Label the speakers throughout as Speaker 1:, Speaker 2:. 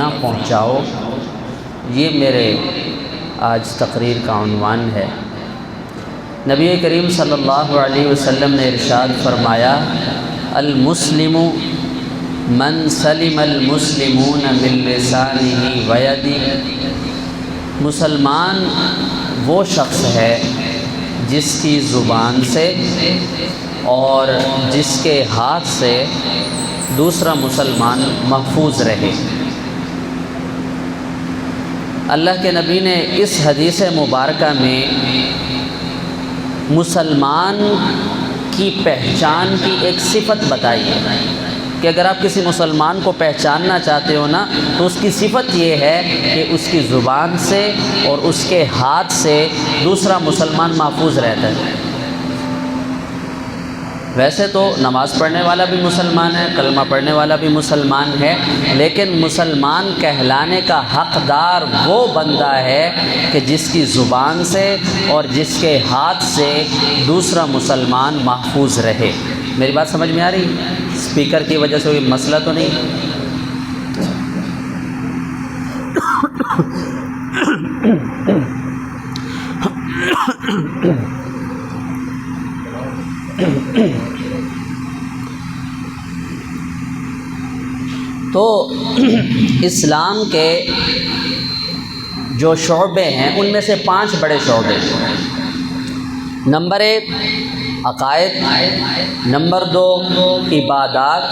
Speaker 1: نہ پہنچاؤ، یہ میرے آج تقریر کا عنوان ہے۔ نبی کریم صلی اللہ علیہ وسلم نے ارشاد فرمایا، المسلم من سلم المسلمون من لسانہ ویدہ، مسلمان وہ شخص ہے جس کی زبان سے اور جس کے ہاتھ سے دوسرا مسلمان محفوظ رہے۔ اللہ کے نبی نے اس حدیث مبارکہ میں مسلمان کی پہچان کی ایک صفت بتائی ہے کہ اگر آپ کسی مسلمان کو پہچاننا چاہتے ہو نا تو اس کی صفت یہ ہے کہ اس کی زبان سے اور اس کے ہاتھ سے دوسرا مسلمان محفوظ رہتا ہے۔ ویسے تو نماز پڑھنے والا بھی مسلمان ہے، کلمہ پڑھنے والا بھی مسلمان ہے، لیکن مسلمان کہلانے کا حقدار وہ بندہ ہے کہ جس کی زبان سے اور جس کے ہاتھ سے دوسرا مسلمان محفوظ رہے۔ میری بات سمجھ میں آ رہی؟ اسپیکر کی وجہ سے کوئی مسئلہ تو نہیں؟ تو اسلام کے جو شعبے ہیں ان میں سے 5 بڑے شعبے ہیں۔ نمبر 1 عقائد، نمبر 2 عبادات،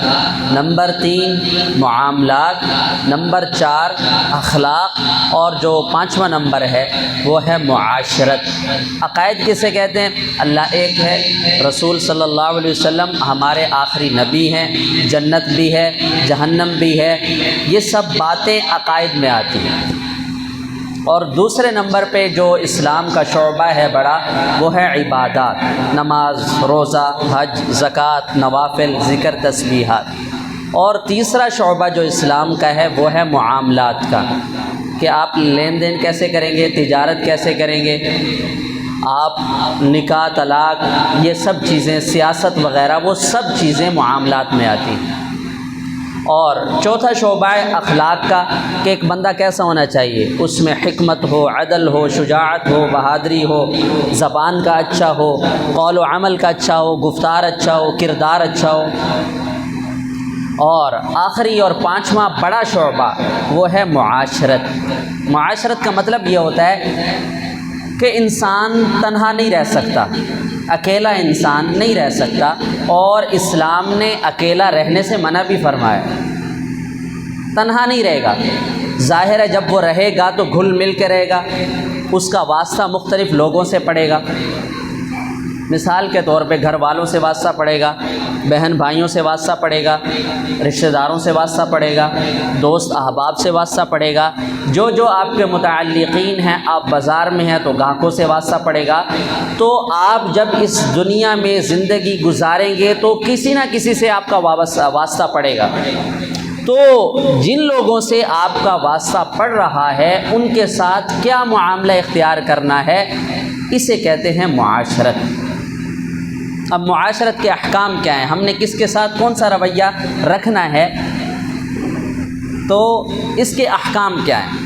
Speaker 1: نمبر 3 معاملات، نمبر 4 اخلاق، اور جو 5واں نمبر ہے وہ ہے معاشرت۔ عقائد کسے کہتے ہیں؟ اللہ ایک ہے، رسول صلی اللہ علیہ وسلم ہمارے آخری نبی ہیں، جنت بھی ہے، جہنم بھی ہے، یہ سب باتیں عقائد میں آتی ہیں۔ اور دوسرے نمبر پہ جو اسلام کا شعبہ ہے بڑا، وہ ہے عبادات، نماز، روزہ، حج، زکوٰۃ، نوافل، ذکر، تسبیحات۔ اور تیسرا شعبہ جو اسلام کا ہے وہ ہے معاملات کا، کہ آپ لین دین کیسے کریں گے، تجارت کیسے کریں گے، آپ نکاح، طلاق، یہ سب چیزیں، سیاست وغیرہ، وہ سب چیزیں معاملات میں آتی ہیں۔ اور چوتھا شعبہ ہے اخلاق کا، کہ ایک بندہ کیسا ہونا چاہیے، اس میں حکمت ہو، عدل ہو، شجاعت ہو، بہادری ہو، زبان کا اچھا ہو، قول و عمل کا اچھا ہو، گفتار اچھا ہو، کردار اچھا ہو۔ اور آخری اور 5واں بڑا شعبہ وہ ہے معاشرت۔ معاشرت کا مطلب یہ ہوتا ہے کہ انسان تنہا نہیں رہ سکتا، اکیلا انسان نہیں رہ سکتا، اور اسلام نے اکیلا رہنے سے منع بھی فرمایا، تنہا نہیں رہے گا۔ ظاہر ہے جب وہ رہے گا تو گھل مل کے رہے گا، اس کا واسطہ مختلف لوگوں سے پڑے گا۔ مثال کے طور پہ گھر والوں سے واسطہ پڑے گا، بہن بھائیوں سے واسطہ پڑے گا، رشتہ داروں سے واسطہ پڑے گا، دوست احباب سے واسطہ پڑے گا، جو آپ کے متعلقین ہیں، آپ بازار میں ہیں تو گاہکوں سے واسطہ پڑے گا۔ تو آپ جب اس دنیا میں زندگی گزاریں گے تو کسی نہ کسی سے آپ کا واسطہ پڑے گا۔ تو جن لوگوں سے آپ کا واسطہ پڑ رہا ہے ان کے ساتھ کیا معاملہ اختیار کرنا ہے، اسے کہتے ہیں معاشرت۔ اب معاشرت کے احکام کیا ہیں، ہم نے کس کے ساتھ کون سا رویہ رکھنا ہے، تو اس کے احکام کیا ہیں؟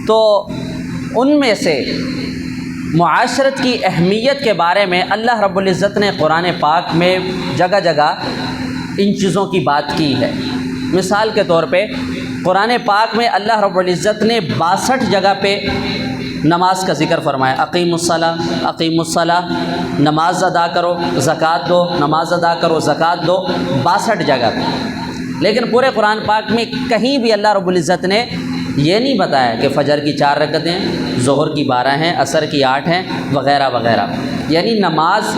Speaker 1: تو ان میں سے معاشرت کی اہمیت کے بارے میں اللہ رب العزت نے قرآن پاک میں جگہ جگہ ان چیزوں کی بات کی ہے۔ مثال کے طور پہ قرآن پاک میں اللہ رب العزت نے 62 جگہ پہ نماز کا ذکر فرمایا، اقیم الصلاۃ، اقیم الصلاۃ، نماز ادا کرو، زکوٰۃ دو، نماز ادا کرو، زکوٰۃ دو، 62 جگہ پہ۔ لیکن پورے قرآن پاک میں کہیں بھی اللہ رب العزت نے یہ نہیں بتایا کہ فجر کی 4 رکعتیں، ظہر کی 12 ہیں، عصر کی 8 ہیں، وغیرہ وغیرہ۔ یعنی نماز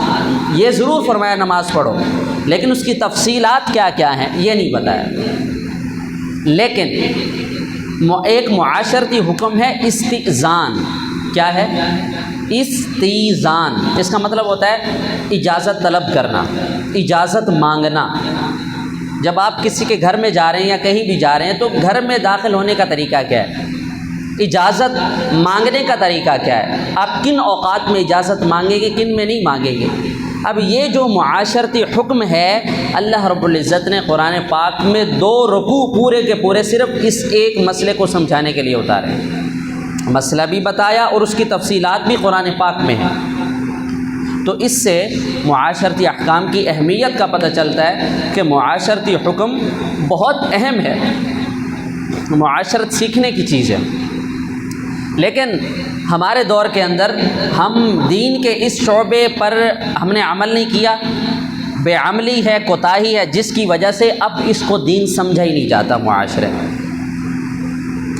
Speaker 1: یہ ضرور فرمایا نماز پڑھو، لیکن اس کی تفصیلات کیا کیا ہیں یہ نہیں بتایا۔ لیکن ایک معاشرتی حکم ہے استئذان۔ کیا ہے؟ استئذان۔ اس کا مطلب ہوتا ہے اجازت طلب کرنا، اجازت مانگنا۔ جب آپ کسی کے گھر میں جا رہے ہیں یا کہیں بھی جا رہے ہیں تو گھر میں داخل ہونے کا طریقہ کیا ہے، اجازت مانگنے کا طریقہ کیا ہے، آپ کن اوقات میں اجازت مانگیں گے، کن میں نہیں مانگیں گے۔ اب یہ جو معاشرتی حکم ہے اللہ رب العزت نے قرآن پاک میں 2 رکوع پورے کے پورے صرف اس ایک مسئلے کو سمجھانے کے لیے اتارے، مسئلہ بھی بتایا اور اس کی تفصیلات بھی قرآن پاک میں ہیں۔ تو اس سے معاشرتی احکام کی اہمیت کا پتہ چلتا ہے کہ معاشرتی حکم بہت اہم ہے، معاشرت سیکھنے کی چیز ہے۔ لیکن ہمارے دور کے اندر ہم دین کے اس شعبے پر ہم نے عمل نہیں کیا، بے عملی ہے، کوتاہی ہے، جس کی وجہ سے اب اس کو دین سمجھا ہی نہیں جاتا معاشرے میں۔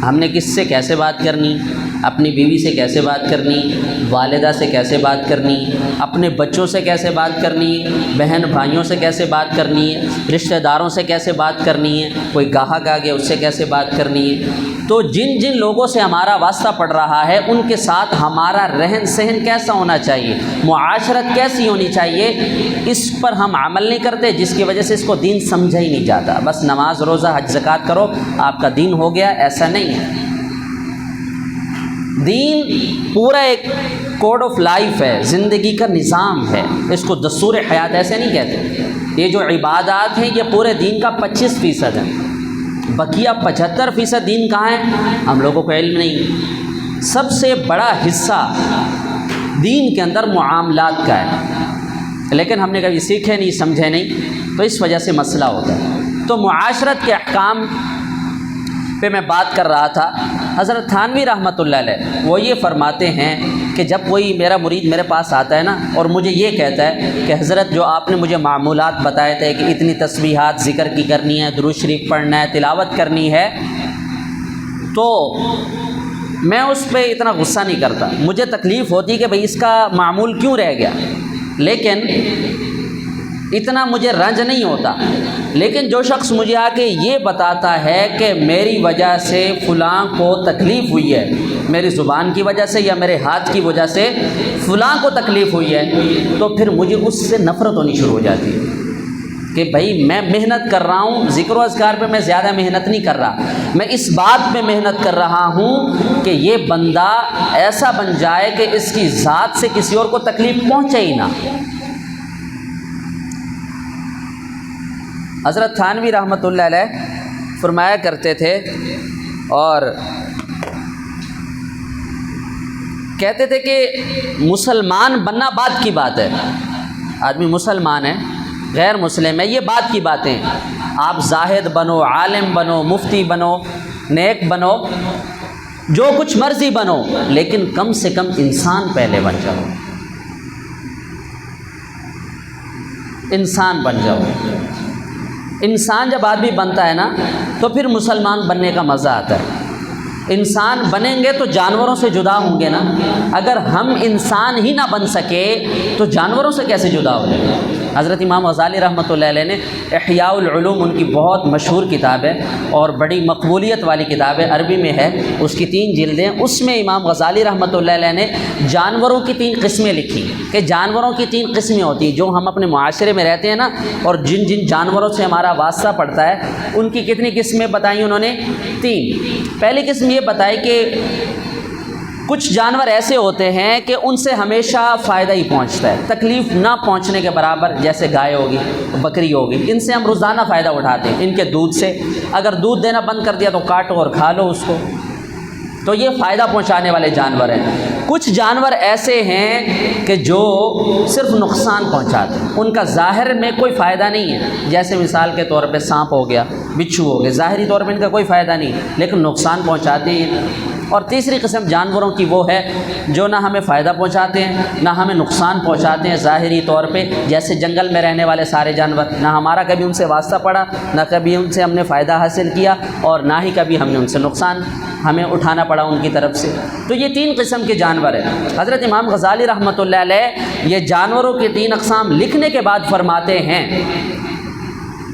Speaker 1: ہم نے کس سے کیسے بات کرنی، اپنی بیوی سے کیسے بات کرنی، والدہ سے کیسے بات کرنی، اپنے بچوں سے کیسے بات کرنی، بہن بھائیوں سے کیسے بات کرنی ہے، رشتہ داروں سے کیسے بات کرنی ہے، کوئی گاہک آ گیا اس سے کیسے بات کرنی ہے۔ تو جن جن لوگوں سے ہمارا واسطہ پڑ رہا ہے ان کے ساتھ ہمارا رہن سہن کیسا ہونا چاہیے، معاشرت کیسی ہونی چاہیے، اس پر ہم عمل نہیں کرتے، جس کی وجہ سے اس کو دین سمجھا ہی نہیں جاتا۔ بس نماز روزہ حج زکوٰۃ کرو آپ کا دین ہو گیا، ایسا نہیں ہے۔ دین پورا ایک کوڈ آف لائف ہے، زندگی کا نظام ہے، اس کو دستور حیات ایسے نہیں کہتے۔ یہ جو عبادات ہیں یہ پورے دین کا 25% ہے، بقیہ 75% دین کہاں ہے ہم لوگوں کو علم نہیں۔ سب سے بڑا حصہ دین کے اندر معاملات کا ہے، لیکن ہم نے کبھی سیکھے نہیں، سمجھے نہیں، تو اس وجہ سے مسئلہ ہوتا ہے۔ تو معاشرت کے احکام پہ میں بات کر رہا تھا۔ حضرت تھانوی رحمۃ اللہ علیہ وہ یہ فرماتے ہیں کہ جب کوئی میرا مرید میرے پاس آتا ہے نا اور مجھے یہ کہتا ہے کہ حضرت جو آپ نے مجھے معمولات بتائے تھے کہ اتنی تسبیحات ذکر کی کرنی ہے، درود شریف پڑھنا ہے، تلاوت کرنی ہے، تو میں اس پہ اتنا غصہ نہیں کرتا، مجھے تکلیف ہوتی کہ بھئی اس کا معمول کیوں رہ گیا، لیکن اتنا مجھے رنج نہیں ہوتا۔ لیکن جو شخص مجھے آ کے یہ بتاتا ہے کہ میری وجہ سے فلاں کو تکلیف ہوئی ہے، میری زبان کی وجہ سے یا میرے ہاتھ کی وجہ سے فلاں کو تکلیف ہوئی ہے، تو پھر مجھے اس سے نفرت ہونی شروع ہو جاتی ہے کہ بھائی میں محنت کر رہا ہوں، ذکر و اذکار پہ میں زیادہ محنت نہیں کر رہا، میں اس بات پہ محنت کر رہا ہوں کہ یہ بندہ ایسا بن جائے کہ اس کی ذات سے کسی اور کو تکلیف پہنچے ہی نہ۔ حضرت تھانوی رحمۃ اللہ علیہ فرمایا کرتے تھے اور کہتے تھے کہ مسلمان بننا بات کی بات ہے، آدمی مسلمان ہے، غیر مسلم ہے، یہ بات کی باتیں، آپ زاہد بنو، عالم بنو، مفتی بنو، نیک بنو، جو کچھ مرضی بنو، لیکن کم سے کم انسان پہلے بن جاؤ، انسان بن جاؤ۔ انسان جب آدمی بنتا ہے نا تو پھر مسلمان بننے کا مزہ آتا ہے۔ انسان بنیں گے تو جانوروں سے جدا ہوں گے نا، اگر ہم انسان ہی نہ بن سکے تو جانوروں سے کیسے جدا ہو جائیں گے۔ حضرت امام غزالی رحمۃ اللہ علیہ نے احیاء العلوم ان کی بہت مشہور کتاب ہے اور بڑی مقبولیت والی کتاب ہے، عربی میں ہے، اس کی 3 جلدیں، اس میں امام غزالی رحمۃ اللہ علیہ نے جانوروں کی 3 قسمیں لکھی کہ جانوروں کی 3 قسمیں ہوتی ہیں جو ہم اپنے معاشرے میں رہتے ہیں نا، اور جن جن جانوروں سے ہمارا واسطہ پڑتا ہے ان کی کتنی قسمیں بتائیں انہوں نے؟ 3۔ پہلی قسم یہ بتائی کہ کچھ جانور ایسے ہوتے ہیں کہ ان سے ہمیشہ فائدہ ہی پہنچتا ہے، تکلیف نہ پہنچنے کے برابر، جیسے گائے ہوگی، بکری ہوگی، ان سے ہم روزانہ فائدہ اٹھاتے ہیں، ان کے دودھ سے، اگر دودھ دینا بند کر دیا تو کاٹو اور کھا لو اس کو، تو یہ فائدہ پہنچانے والے جانور ہیں۔ کچھ جانور ایسے ہیں کہ جو صرف نقصان پہنچاتے ہیں، ان کا ظاہر میں کوئی فائدہ نہیں ہے، جیسے مثال کے طور پہ سانپ ہو گیا، بچھو ہو گیا، ظاہری طور پہ ان کا کوئی فائدہ نہیں لیکن نقصان پہنچاتے ہیں۔ اور تیسری قسم جانوروں کی وہ ہے جو نہ ہمیں فائدہ پہنچاتے ہیں نہ ہمیں نقصان پہنچاتے ہیں ظاہری طور پہ، جیسے جنگل میں رہنے والے سارے جانور، نہ ہمارا کبھی ان سے واسطہ پڑا، نہ کبھی ان سے ہم نے فائدہ حاصل کیا، اور نہ ہی کبھی ہم نے ان سے نقصان ہمیں اٹھانا پڑا ان کی طرف سے۔ تو یہ 3 قسم کے جانور ہیں۔ حضرت امام غزالی رحمۃ اللہ علیہ یہ جانوروں کے 3 اقسام لکھنے کے بعد فرماتے ہیں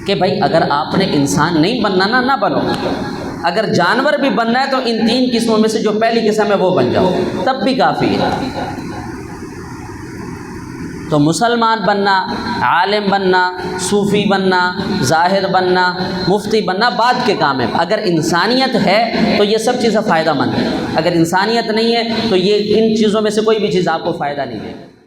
Speaker 1: کہ بھائی اگر آپ نے انسان نہیں بننا نہ بنو، اگر جانور بھی بننا ہے تو ان 3 قسموں میں سے جو پہلی قسم ہے وہ بن جاؤ، تب بھی کافی ہے۔ تو مسلمان بننا، عالم بننا، صوفی بننا، زاہد بننا، مفتی بننا بعد کے کام ہے۔ اگر انسانیت ہے تو یہ سب چیزیں فائدہ مند ہیں، اگر انسانیت نہیں ہے تو یہ ان چیزوں میں سے کوئی بھی چیز آپ کو فائدہ نہیں دے گی۔